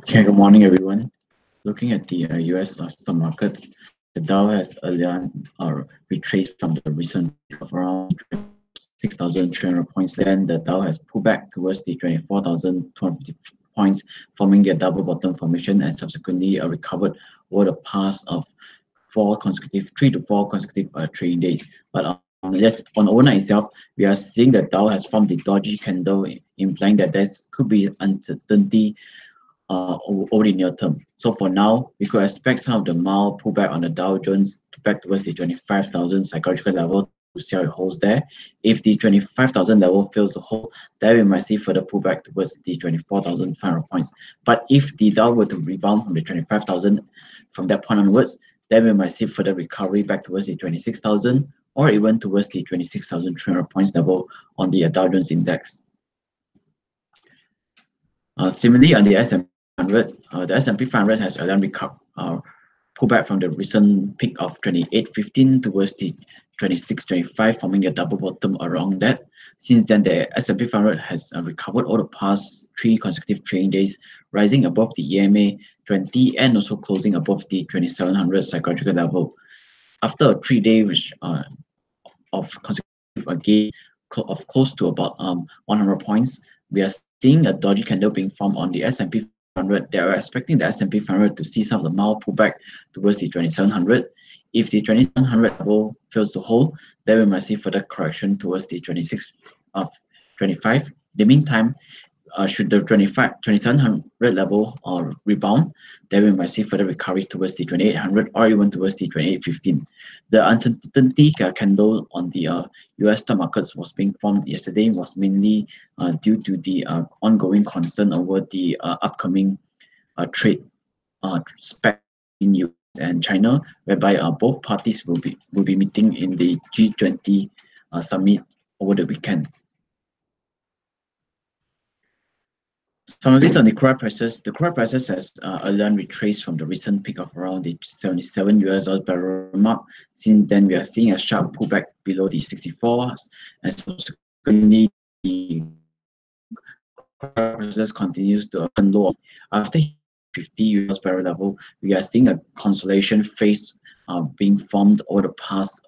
Okay, good morning, everyone. Looking at the US stock markets, the Dow has earlier retraced from the recent peak of around 6,300 points. Then the Dow has pulled back towards the 24,250 points, forming a double bottom formation and subsequently recovered over the past of 3 to 4 consecutive trading days. But yes, on overnight itself, we are seeing the Dow has formed the dodgy candle, implying that there could be uncertainty over the near term. So for now, we could expect some of the mild pullback on the Dow Jones back towards the 25,000 psychological level to see how it holds there. If the 25,000 level fails to hold, then we might see further pullback towards the 24,500 points. But if the Dow were to rebound from the 25,000 from that point onwards, then we might see further recovery back towards the 26,000 or even towards the 26,300 points level on the Dow Jones index. Similarly, on the S&P 500, the S&P 500 has again pulled back from the recent peak of 28.15 towards the 26.25, forming a double bottom around that. Since then, the S&P 500 has recovered over the past 3 consecutive trading days, rising above the EMA 20 and also closing above the 2700 psychological level. After a 3-day of consecutive gain of close to about 100 points, we are seeing a dodgy candle being formed on the S&P 500. They are expecting the S&P 500 to see some of the mild pullback towards the 2700. If the 2700 level fails to hold, then we might see further correction towards the 26.25. In the meantime, should the 2700 level rebound, then we might see further recovery towards the 2800 or even towards the 2815. The uncertainty candle on the US stock markets was being formed yesterday was mainly due to the ongoing concern over the upcoming trade spec in US and China, whereby both parties will be meeting in the G20 summit over the weekend. Some of these on the crude prices. The crude prices has again retraced from the recent peak of around the 77 US dollars barrel mark. Since then, we are seeing a sharp pullback below the 64, and subsequently the crude prices continues to open low. After 50 US barrel level, we are seeing a consolidation phase being formed over the past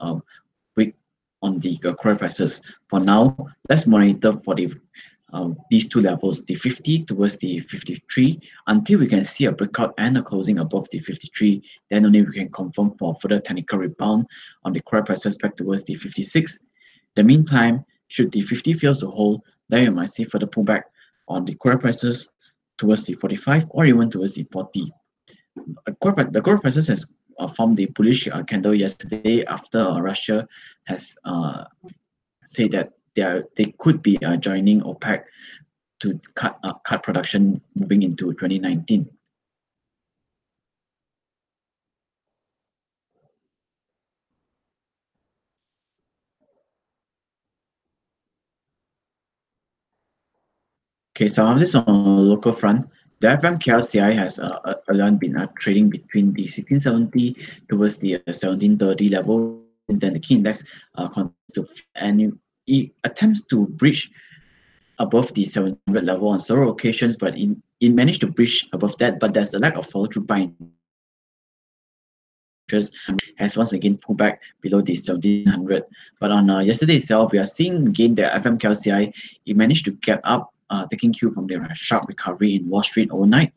week on the crude prices. For now, let's monitor for the these two levels, the 50 towards the 53, until we can see a breakout and a closing above the 53. Then only we can confirm for further technical rebound on the crude prices back towards the 56. In the meantime, should the 50 fails to hold, then we might see further pullback on the crude prices towards the 45 or even towards the 40. The crude prices has formed the bullish candle yesterday after Russia has said that they could be joining OPEC to cut production moving into 2019. Okay, so on this on the local front, the FMKLCI has been trading between the 1670 towards the 1730 level. And then the key index and it attempts to breach above the 700 level on several occasions, but it managed to breach above that, but there's a lack of follow through by has once again pulled back below the 1700. But on yesterday itself, we are seeing again the FMKLCI, it managed to get up, taking cue from the sharp recovery in Wall Street overnight,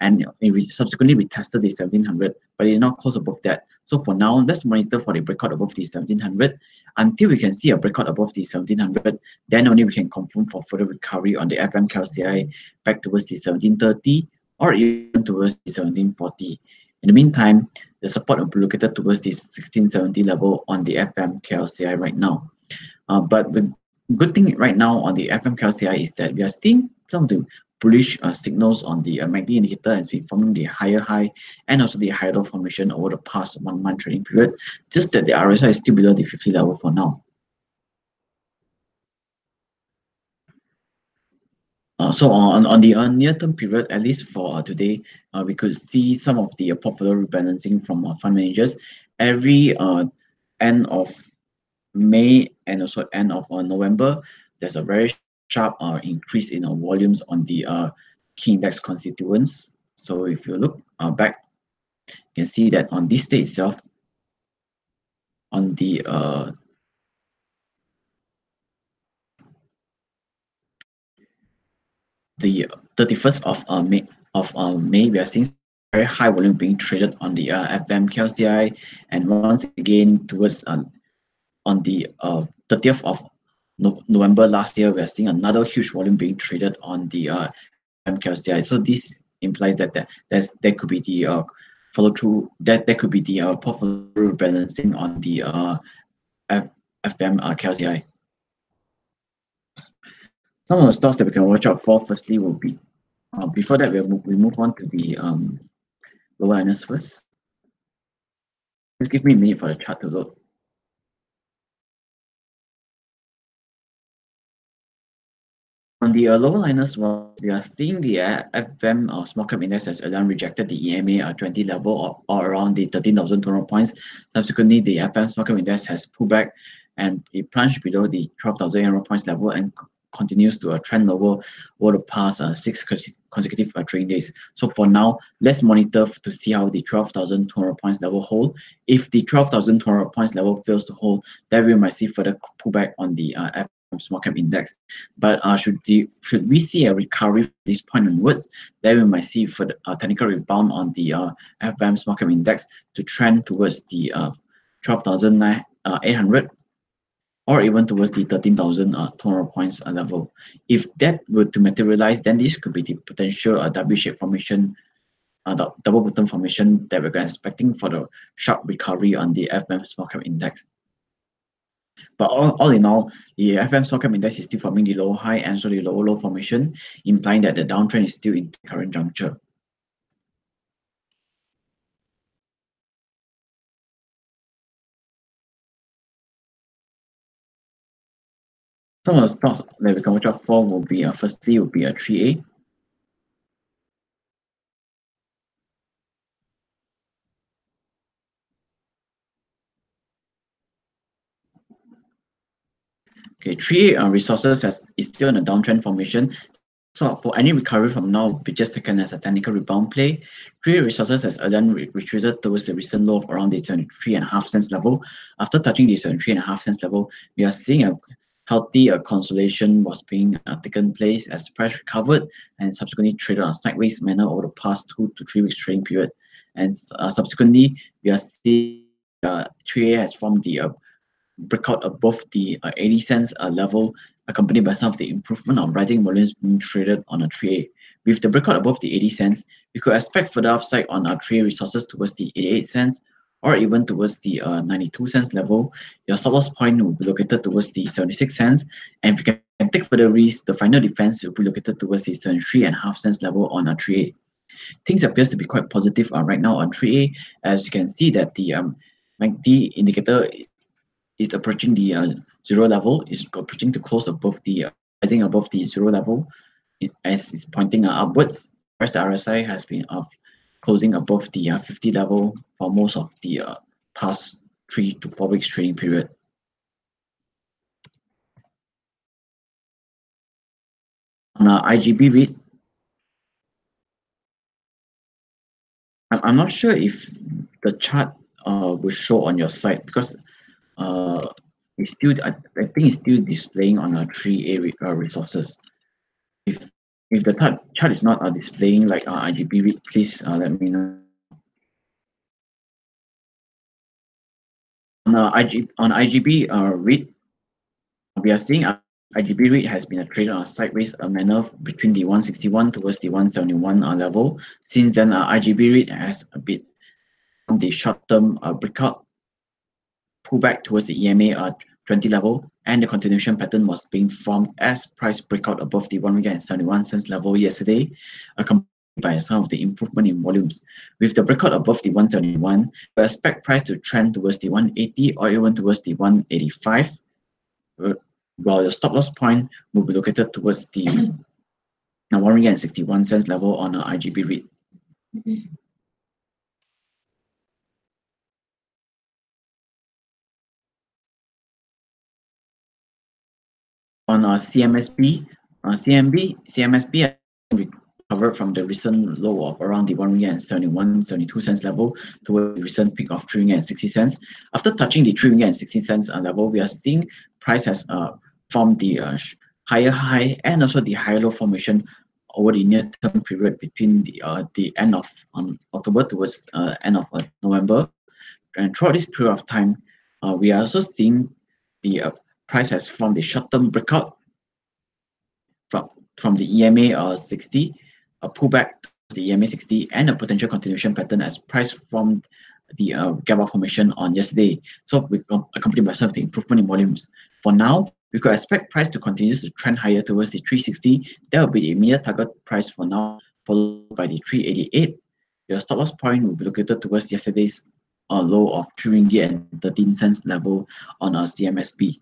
and it subsequently retested the 1700, but it did not close above that. So for now, let's monitor for the breakout above the 1700. Until we can see a breakout above the 1700, then only we can confirm for further recovery on the FMKLCI back towards the 1730 or even towards the 1740. In the meantime, the support will be located towards the 1670 level on the FMKLCI right now. But the good thing right now on the FMKLCI is that we are seeing some of the bullish signals on the MACD indicator has been forming the higher high and also the higher low formation over the past 1 month trading period. Just that the RSI is still below the 50 level for now. So on the near-term period, at least for today, we could see some of the popular rebalancing from fund managers. Every end of May and also end of November, there's a very sharp increase in volumes on the key index constituents. So if you look back, you can see that on this day itself, on the 31st of May, we are seeing very high volume being traded on the FVM and once again towards on the 30th of November last year, we are seeing another huge volume being traded on the MKLCI. So this implies that there could be the follow through, that there could be the portfolio rebalancing on the FBM KLCI. Some of the stocks that we can watch out for, firstly, will be before that we move on to the lower liners first. Just give me a minute for the chart to load. On the lower liners, we are seeing the FVM small cap index has again rejected the EMA 20 level or around the 13,200 points. Subsequently, the FVM small cap index has pulled back and it plunged below the 12,800 points level and continues to trend lower over the past 6 consecutive trading days. So for now, let's monitor to see how the 12,200 points level hold. If the 12,200 points level fails to hold, then we might see further pullback on the small cap index. But should we see a recovery from this point onwards, then we might see for the technical rebound on the FVM small cap index to trend towards the 12,800 or even towards the 13,200 points level. If that were to materialize, then this could be the potential W-shaped formation, double bottom formation that we're expecting for the sharp recovery on the FVM small cap index. But all in all, the FM small cap index is still forming the low high and so the low low formation, implying that the downtrend is still in the current juncture. Some of the stocks that we can watch out for will be firstly will be a 3A. Okay, 3A resources is still in a downtrend formation. So for any recovery from now, will be just taken as a technical rebound play. 3A resources has again retreated towards the recent low of around the 73.5 cents level. After touching the 73.5 cents level, we are seeing a healthy consolidation was being taken place as price recovered and subsequently traded on a sideways manner over the past 2 to 3 weeks trading period. And subsequently, we are seeing 3A has formed the breakout above the 80 cents level, accompanied by some of the improvement of rising volumes being traded on a 3A. With the breakout above the 80 cents, we could expect further upside on our 3A resources towards the 88 cents or even towards the 92 cents level. Your stop loss point will be located towards the 76 cents, and if you can take further risk, the final defense will be located towards the 73.5 cents level on a 3A. Things appears to be quite positive right now on 3A, as you can see that the MACD indicator is approaching the zero level, is approaching to close above the rising above the zero level, as it's pointing upwards. Whereas the RSI has been closing above the 50 level for most of the past 3 to 4 weeks trading period. On IGB read, I'm not sure if the chart will show on your side because it's still I think it's still displaying on a 3A resources. If the chart is not displaying like IGB read, please let me know. On IGB read, we are seeing IGB read has been traded on a sideways manner between the 161 towards the 171 level. Since then, IGB read has a bit on the short-term breakout pullback towards the EMA 20 level, and the continuation pattern was being formed as price breakout above the 171 cents level yesterday, accompanied by some of the improvement in volumes. With the breakout above the 171, we expect price to trend towards the 180 or even towards the 185, while the stop loss point will be located towards the 161 cents level on an IGB read. On CMSB, CMSB recovered from the recent low of around the 1 ringgit and 71, 72 cents level towards the recent peak of 3 ringgit and 60 cents. After touching the 3 ringgit and 60 cents level, we are seeing price has formed the higher high and also the higher low formation over the near term period between the end of October towards end of November. And throughout this period of time, we are also seeing the price has formed the short term breakout from the EMA 60, a pullback to the EMA 60, and a potential continuation pattern as price formed the gap up formation on yesterday. So we accompanied by some of the improvement in volumes. For now, we could expect price to continue to trend higher towards the 360. That will be the immediate target price for now, followed by the 388. Your stop loss point will be located towards yesterday's low of 3 ringgit and 13 cents level on our CMSB.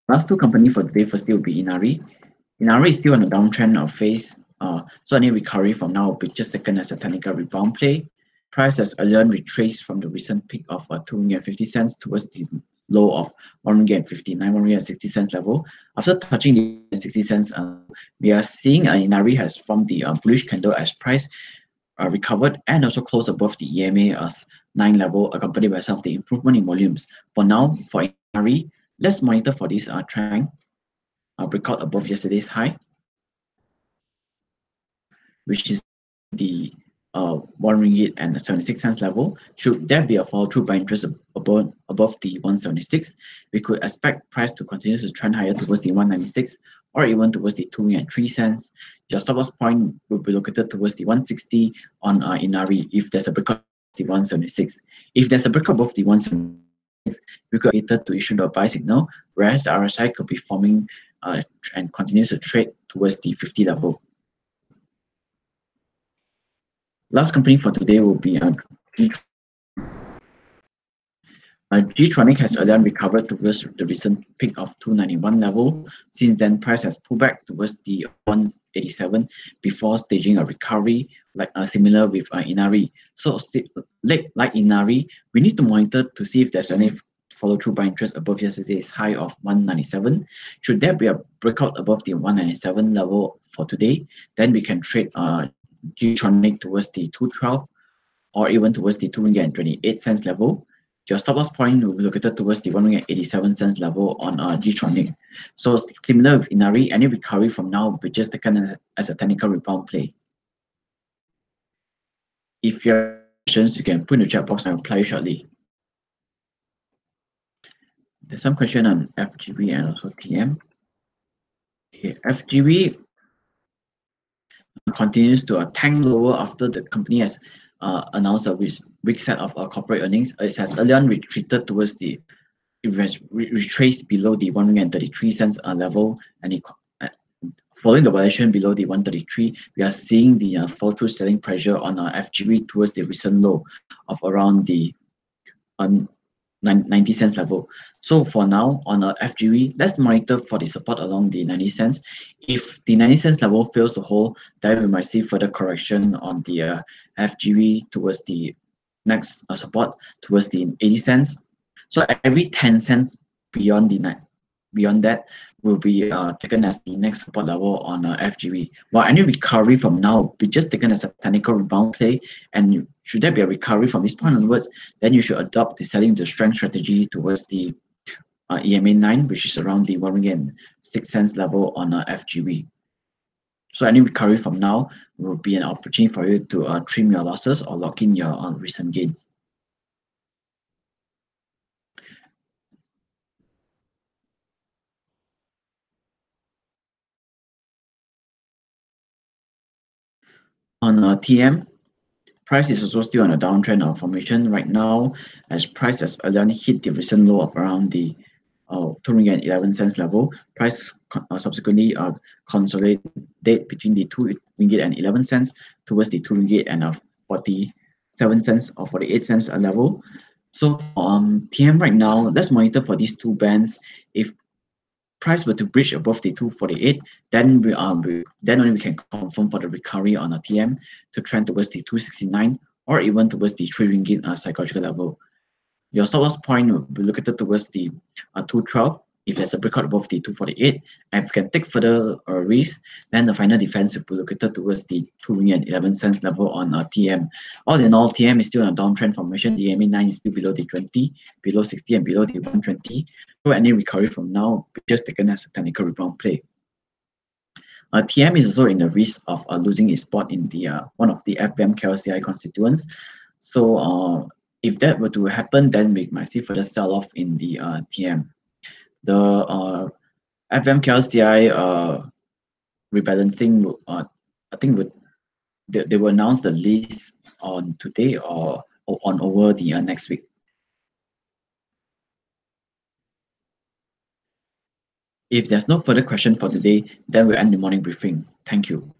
Last two company for today, firstly will be Inari. Inari is still on a downtrend phase, so any recovery from now will be just taken as a technical rebound play. Price has earlier retraced from the recent peak of 2 ringgit and 50 cents towards the low of 1 ringgit and 59, 1 ringgit and 60 cents level. After touching the 60 cents, we are seeing Inari has formed the bullish candle as price recovered and also closed above the EMA 9 level, accompanied by some of the improvement in volumes. For now, for Inari, let's monitor for this trend breakout above yesterday's high, which is the 1 ringgit and 76 cents level. Should there be a follow through by interest above the 176, we could expect price to continue to trend higher towards the 196 or even towards the 2 ringgit and 3 cents. Your stop loss point will be located towards the 160 on Inari if there's a breakout of the 176. If there's a breakout above the 176, we could get to issue a buy signal, whereas the RSI could be forming and continues to trade towards the 50 level. Last company for today will be G-Tronic has again recovered towards the recent peak of 291 level. Since then, price has pulled back towards the 187 before staging a recovery, like similar with Inari. So, like Inari, we need to monitor to see if there's any follow through by interest above yesterday's high of 197. Should there be a breakout above the 197 level for today, then we can trade G-Tronic towards the 212 or even towards the 2 ringgit and 28 cents level. Your stop loss point will be located towards the 1 ringgit and 87 cents level on G-Tronic. So similar with Inari, any recovery from now will be just taken as a technical rebound play. If you have questions, you can put in the chat box and reply shortly. There's some question on FGB and also TM. Okay, FGB continues to tank lower after the company has announced a weak set of corporate earnings. It has earlier retreated towards the retraced below the 1 ringgit and 33 cents level, and following the valuation below the 133, we are seeing the fall through selling pressure on FGB towards the recent low of around the 90 cents level. So for now on FGB, let's monitor for the support along the 90 cents. If the 90 cents level fails to hold, then we might see further correction on the FGB towards the next support towards the 80 cents. So every 10 cents beyond that will be taken as the next support level on FGB. While any recovery from now will be just taken as a technical rebound play, and should there be a recovery from this point onwards, then you should adopt the selling to strength strategy towards the EMA 9, which is around the 1 ringgit and 6 cents level on FGB. So any recovery from now will be an opportunity for you to trim your losses or lock in your recent gains. On TM, price is also still on a downtrend formation right now, as price has already hit the recent low of around the 2 ringgit and 11 cents level. Price subsequently consolidate between the 2 ringgit and 11 cents towards the 2 ringgit and 47 cents or 48 cents level. So TM right now, let's monitor for these two bands. If price were to breach above the 248, then only we can confirm for the recovery on a TM to trend towards the 269 or even towards the 3 ringgit psychological level. Your stop loss point will be located towards the 212. If there's a breakout above the 248, and if you can take further risk, then the final defense will be located towards the 2 ringgit 11 cents level on TM. All in all, TM is still on a downtrend formation. The MA9 is still below the 20, below 60, and below the 120. So any recovery from now will just taken as a technical rebound play. TM is also in the risk of losing its spot in the one of the FVM KLCI constituents. So if that were to happen, then we might see further sell-off in the TM. The FVM KLCI rebalancing, I think they will announce the list on today or on over the next week. If there's no further question for today, then we'll end the morning briefing. Thank you.